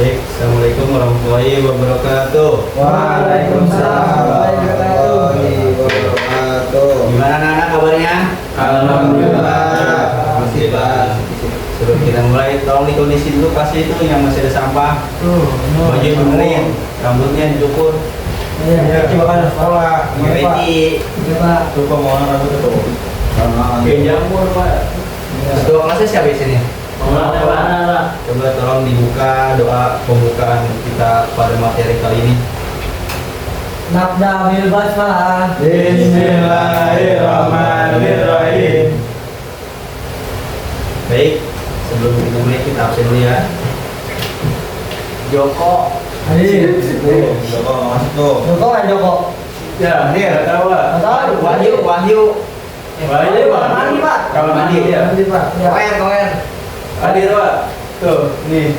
Baik, assalamualaikum warahmatullahi wabarakatuh. Waalaikumsalam warahmatullahi wabarakatuh. Gimana anak-anak kabarnya? Alhamdulillah. Masih Pak. Sebelum kita mulai, tolong dikondisi dulu pasti itu yang masih ada sampah. Baju benerin, rambutnya dicukur. Iya, coba kan sekolah. Peci. Iya, Pak. Tuh pemohon rambut itu. Oke, Jamur Pak. Ketua kelasnya siapa di sini? Coba tolong dibuka doa pembukaan kita pada materi kali ini. Nabda bil basmalah. Bismillahirrahmanirrahim. Baik, sebelum kita mulai kita absen dulu ya. Joko. Joko masuk tuh. Joko kan Joko. Ya, dia tahu Pak. Tahu. Wahyu. Wahyu, mandi, Pak. Kalau mandi ya. Mandi, Pak. Koer. Hadir Pak. Tuh, nih.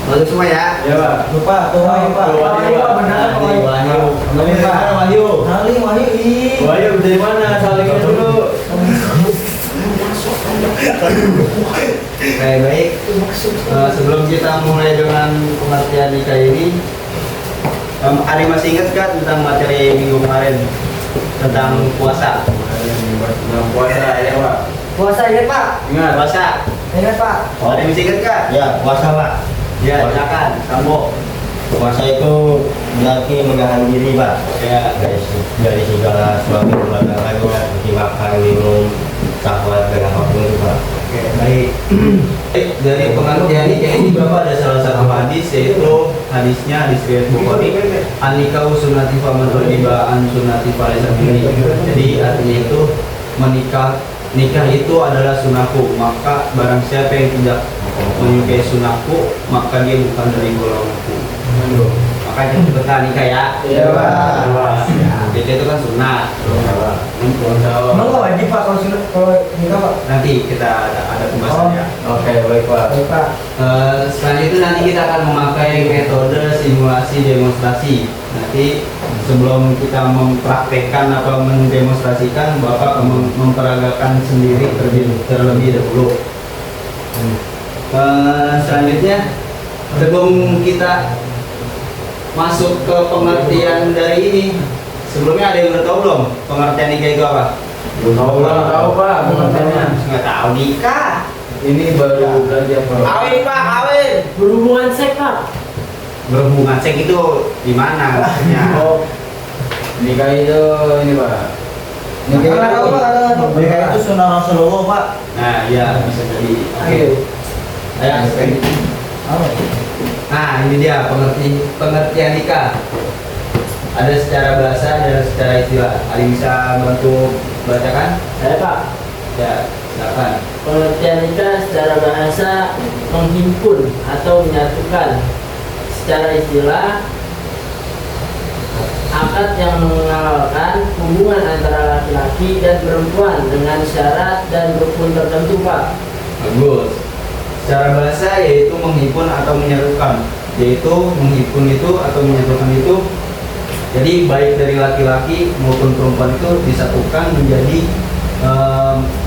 Masuk semua ya. Ya Pak. Lupa tuh Wahyu, Pak. Wahyu, Pak, benar Wahyu. Wahyu. Wahyu dari mana? Salingnya dulu. Baik. Sebelum kita mulai dengan pengertian nikah ini, ada yang masih ingat gak tentang materi minggu kemarin tentang puasa? Tentang puasa ya Pak. Puasa ingat, Pak. Ingat puasa. Ingat, Pak. Ada yang masih ingat gak? Ya, puasa Pak. Ya, silakan. Sambo. Puasa itu berarti menahan diri Pak. Ya. Dari segala suami pelanggarannya, seperti makan, minum, syahwat dan apapun itu Pak. Oke, baik. Dari pengertian nikah ini Bapak ada salah satu hadis, yaitu hadisnya hadis riwayat Bukhari, an-nikah sunnati faman raghiba an sunnati falaysa minni. Jadi artinya itu nikah itu adalah sunnahku, maka barang siapa yang tidak menyukai sunnahku, maka dia bukan dari golonganku. Maka jangan cepetan nikah ya. Iya, Pak. Nikah itu kan sunnah. Emang nggak wajib, Pak, kalau nikah, Pak? Nanti kita ada pembahasannya. Oke, baik Pak. Baik, Pak. Selanjutnya nanti kita akan memakai metode simulasi demonstrasi. Nanti sebelum kita mempraktekkan atau mendemonstrasikan, Bapak memperagakan sendiri terlebih dahulu. Selanjutnya, sebelum kita masuk ke pengertian dari ini, sebelumnya ada yang udah tahu belum pengertian nikah itu apa? Belum tahu Pak pengertiannya. Nggak tahu nikah. Ini baru belajar Pak. Kawin Pak, kawin. Berhubungan seks, Pak. Berhubungan seks itu di mana maksudnya? Nikah itu ini Pak. Nikah itu sunnah Rasulullah Pak. Nah, iya bisa jadi. Oke. Ayo, nah, ini dia pengertian nikah. Ada secara bahasa dan secara istilah. Ali bisa bantu bacakan? Saya, Pak. Ya, silakan. Pengertian nikah secara bahasa menghimpun atau menyatukan. Secara istilah, akad yang mengalalkan hubungan antara laki-laki dan perempuan dengan syarat dan rukun tertentu, Pak. Bagus. Secara bahasa yaitu menghimpun atau menyatukan. Yaitu menghimpun itu atau menyatukan itu, jadi baik dari laki-laki maupun perempuan itu disatukan menjadi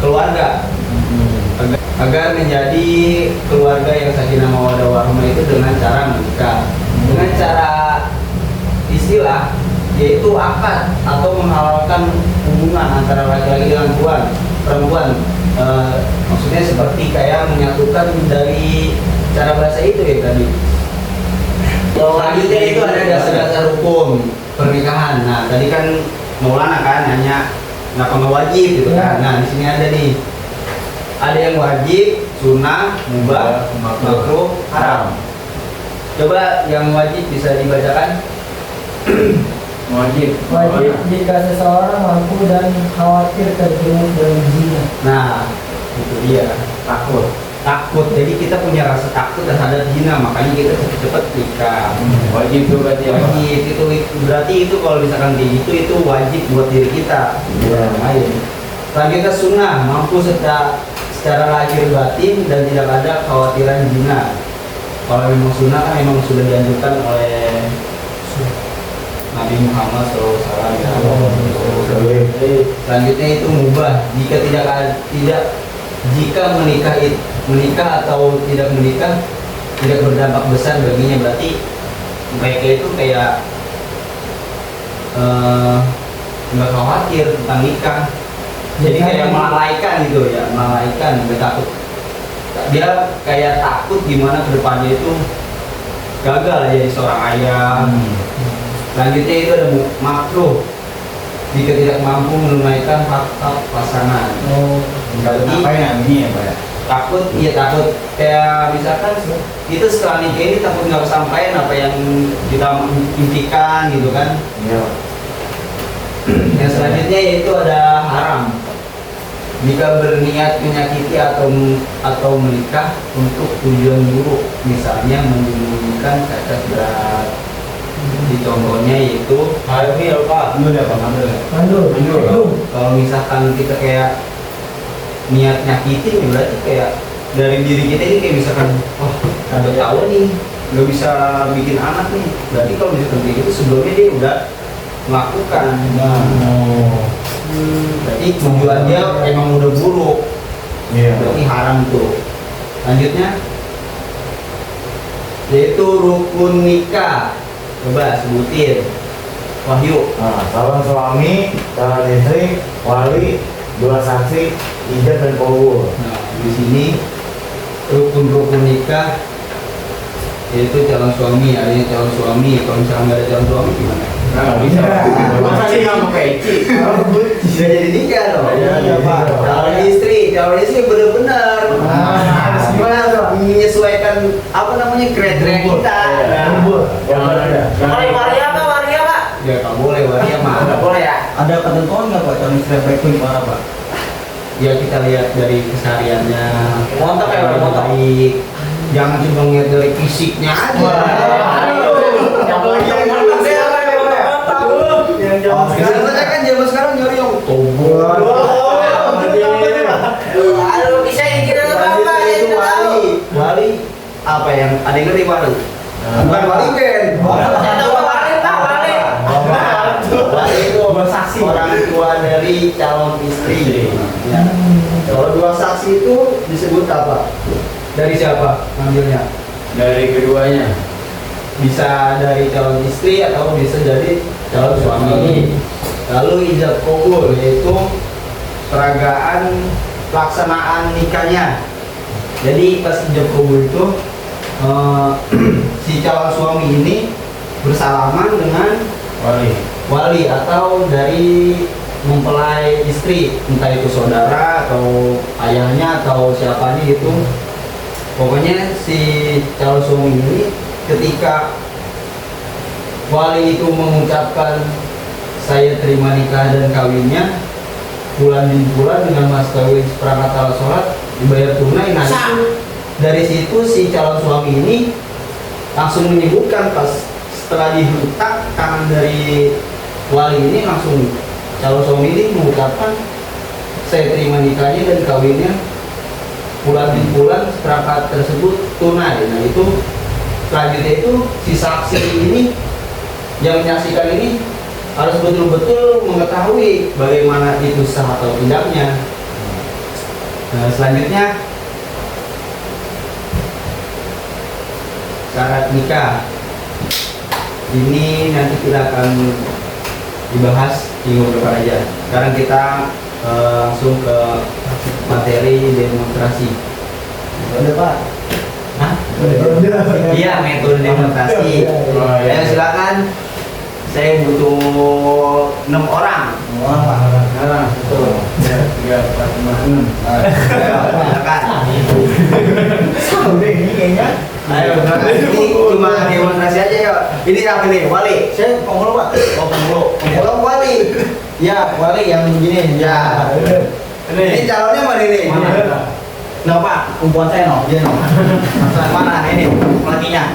keluarga, agar menjadi keluarga yang sakinah mawaddah warahmah itu dengan cara menikah. Dengan cara istilah yaitu akad atau menghalalkan hubungan antara laki-laki dengan perempuan. Maksudnya seperti kayak menyatukan dari cara bahasa itu ya tadi. Selanjutnya itu ada dasar-dasar hukum pernikahan. Nah, tadi kan Maulana kan nanya kenapa nggak wajib gitu kan. Nah, di sini ada nih. Ada yang wajib, sunnah, mubah, makruh, haram. Coba yang wajib bisa dibacakan. Wajib jika seseorang mampu dan khawatir terjerumus dalam zina. Nah, itu dia. Takut. Jadi kita punya rasa takut terhadap zina, makanya kita cepat-cepat nikah. Wajib itu berarti apa? Wajib itu berarti itu kalau misalkan kayak gitu itu wajib buat diri kita, bukan orang lain. Selanjutnya sunnah, mampu secara lahir batin dan tidak ada khawatiran zina. Kalau memang sunnah kan memang sudah dianjurkan oleh Nabi Muhammad SAW. Selanjutnya itu mubah, jika menikah atau tidak menikah tidak berdampak besar baginya. Berarti mereka itu kayak nggak khawatir tentang nikah, jadi kayak melalaikan gitu ya, melalaikan, nggak takut. Dia kayak takut gimana kedepannya itu gagal jadi seorang ayah. Selanjutnya itu ada makruh jika tidak mampu menunaikan hak-hak pasangan. Berarti Ngapain ini ya Pak ya? takut, iya takut. Kayak misalkan itu setelah nikah ini takut nggak kesampaian apa yang kita impikan gitu kan. Iya. Yang selanjutnya yaitu ada haram. Jika berniat menyakiti atau menikah untuk tujuan buruk, misalnya menyembunyikan cacat berat. Di contohnya yaitu Ini apa? Mandul ya Pak, mandul ya. kalau misalkan kita kayak niat nyakitin ya berarti kayak dari diri kita ini kayak misalkan wah ada tahu nih nggak bisa bikin anak nih, berarti kalau misalkan kayak gitu sebelumnya dia udah melakukan. Berarti tujuannya emang udah buruk, Iya. berarti haram tuh. Lanjutnya yaitu rukun nikah, coba sebutin Wahyu. Nah, calon suami, calon istri, wali, dua saksi, ijab dan kabul. Nah, di sini rukun-rukun nikah yaitu calon suami, adanya calon suami. Kalau misalnya nggak ada calon suami gimana? Nah, bisa. Masa sih kamu peci? Bisa jadi nikah dong. Iya, Pak. Calon istri bener-bener gimana tuh? Menyesuaikan apa namanya kriteria kita. Jangan ada. Waria Pak? Ya nggak boleh waria mah. Nggak boleh ya? Ada ketentuan nggak Pak calon istri baik itu gimana Pak? Ya kita lihat dari kesehariannya. Montok ya, Pak, montok. Baik. Jangan cuma ngeliat dari fisiknya aja. Biasanya kan zaman sekarang nyari yang tombol. Aduh, bisa yang kita Selanjutnya itu wali apa yang ada yang ngerti wali? Bukan wali Ben. Wali itu orang tua dari calon istri. Ya. Kalau dua saksi itu disebut apa? Dari siapa ngambilnya? Dari keduanya. Bisa dari calon istri atau bisa dari calon suami. Lalu ijab kabul yaitu peragaan pelaksanaan nikahnya. Jadi pas ijab kabul itu si calon suami ini bersalaman dengan wali atau dari mempelai istri, entah itu saudara atau ayahnya atau siapanya itu. Pokoknya si calon suami ini ketika wali itu mengucapkan saya terima nikah dan kawinnya bulan bin bulan dengan mas kawin seperangkat alat sholat dibayar tunai. Nah itu, dari situ si calon suami ini langsung menyebutkan pas setelah dihentak tangan dari wali ini, langsung calon suami ini mengucapkan saya terima nikahnya dan kawinnya bulan bin bulan seperangkat tersebut tunai. Nah itu selanjutnya itu si saksi ini yang menyaksikan ini harus betul-betul mengetahui bagaimana itu sah atau tidaknya. Nah, selanjutnya syarat nikah ini nanti kita akan dibahas minggu depan aja. Sekarang kita langsung ke materi demonstrasi. Ada Pak. Hah? Iya, metode demonstrasi. Ya, silakan. Saya butuh 6 orang. Nah, betul. Ya, 3, 4, 5, 6. Silakan. Udah ini kayaknya. Ayo, ini cuma demonstrasi aja ya. Ini siapa nih? Wali. Saya pemulung Pak. Oh, pemulung wali. Ya, wali yang begini. Ya. Ini calonnya mana ini? Mana? No, Pak. Kumpulan saya no. Dia no. Mana ini? Lakinya.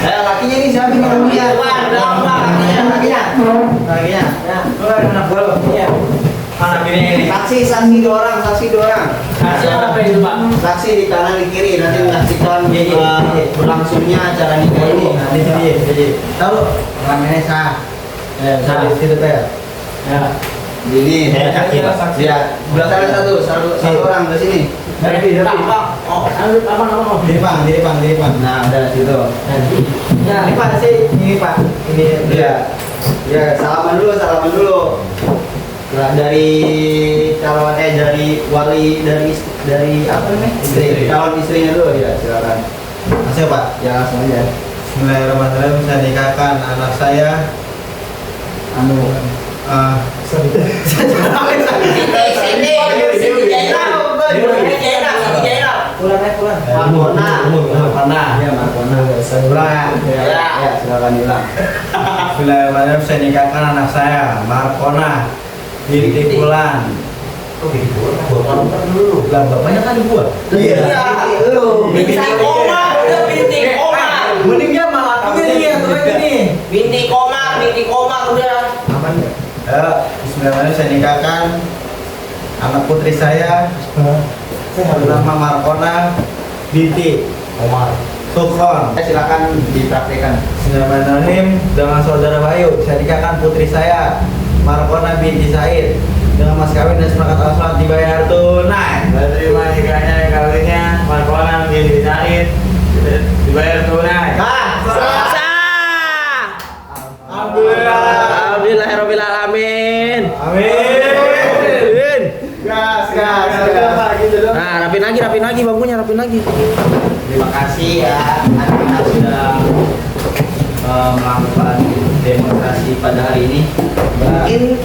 Lakinya ini siapa nih namanya? Lakinya. Lakinya. Ya. Anak gua loh. Iya. Mana ini? Saksi 2 orang, saksi 2 orang. Saksi apa itu Pak? Saksi di kanan di kiri nanti menyaksikan berlangsungnya acara nikah ini. Nah, di sini. Tahu? Orangnya sah. Sah. Itu Pak. Ya. Ini. Saya saksi, Pak. Ya, belah sana satu orang ke sini. Oh, apa? Di depan. Nah, ada situ. Ya. Ini Pak sih, ini Pak. Ini Iya. Ya, salaman dulu. Nah, dari calon dari wali dari apa namanya? Istri. Calon istrinya dulu ya, silakan. Masih Pak. Ya, langsung aja. Bismillahirrahmanirrahim. Saya nikahkan anak saya. Markona. Ya, Markona. Ulang. Ya, silakan bilang. Bismillahirrahmanirrahim. Saya nikahkan anak saya, Markona binti Bulan. Lah bapaknya kan gua. Lu. Binti koma. Mending dia malah ini Binti koma udah. Aman ya? Bismillahirrahmanirrahim. Saya nikahkan anak putri saya bernama Markona binti Omar. Sukron. Silakan dipraktekkan. Bismillahirrahmanirrahim. Dengan saudara Bayu, saya nikahkan putri saya Markona binti Said dengan mas kawin dan sepakat al dibayar tunai. Terima nikahnya kawinnya Markona binti Said dibayar tunai. Alhamdulillahirabbil alamin. Amin. Gas. Nah, rapin lagi bangkunya, rapin lagi. Terima kasih ya anak-anak sudah melakukan demonstrasi pada hari ini. Mungkin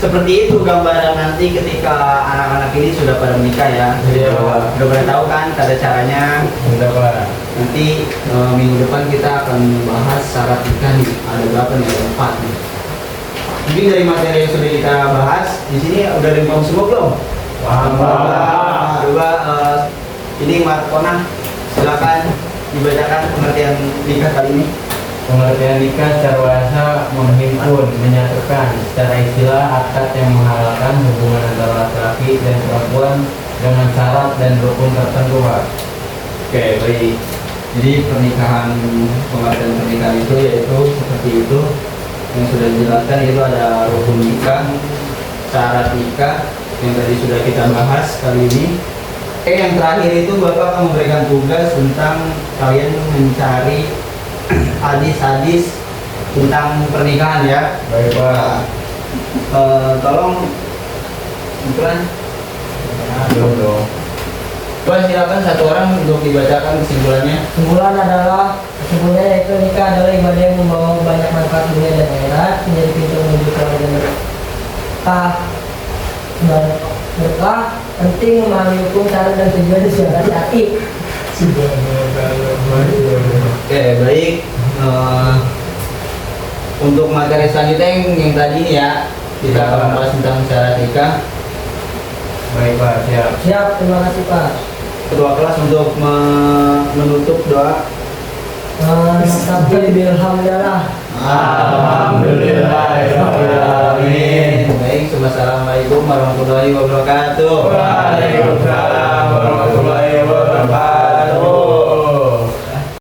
seperti itu gambaran nanti ketika anak-anak ini sudah pada menikah ya. Iya, Pak. Udah pada tahu kan tata caranya. Udah Pak. Nanti minggu depan kita akan membahas syarat nikah nih. Ada berapa nih? Ada 4 nih. Mungkin dari materi yang sudah kita bahas di sini udah ada yang paham semua belum? Coba ini Markona, silakan dibacakan pengertian nikah kali ini. Pengertian nikah secara bahasa menghimpun, menyatukan secara istilah akad yang menghalalkan hubungan antara laki-laki dan perempuan dengan syarat dan rukun tertentu, Pak. Oke, baik. Jadi pengertian pernikahan itu yaitu seperti itu yang sudah dijelaskan, itu ada rukun nikah, syarat nikah yang tadi sudah kita bahas kali ini. Yang terakhir itu Bapak akan memberikan tugas tentang kalian mencari hadis-hadis tentang pernikahan ya. Baik, Pak. Tolong kebetulan Dong. Pak, silakan satu orang untuk dibacakan kesimpulannya. Kesimpulan yaitu nikah adalah ibadah yang membawa banyak manfaat dunia dan akhirat, menjadi pintu menuju keluarga berkah dan berkah, penting memahami hukum, syarat dan tujuan secara syar'i. Oke, baik. Untuk materi selanjutnya yang tadi nih ya, kita akan membahas tentang syarat nikah. Baik, Pak. Siap. Siap, terima kasih Pak. Ketua kelas untuk menutup doa. Alhamdulillah. Alhamdulillah.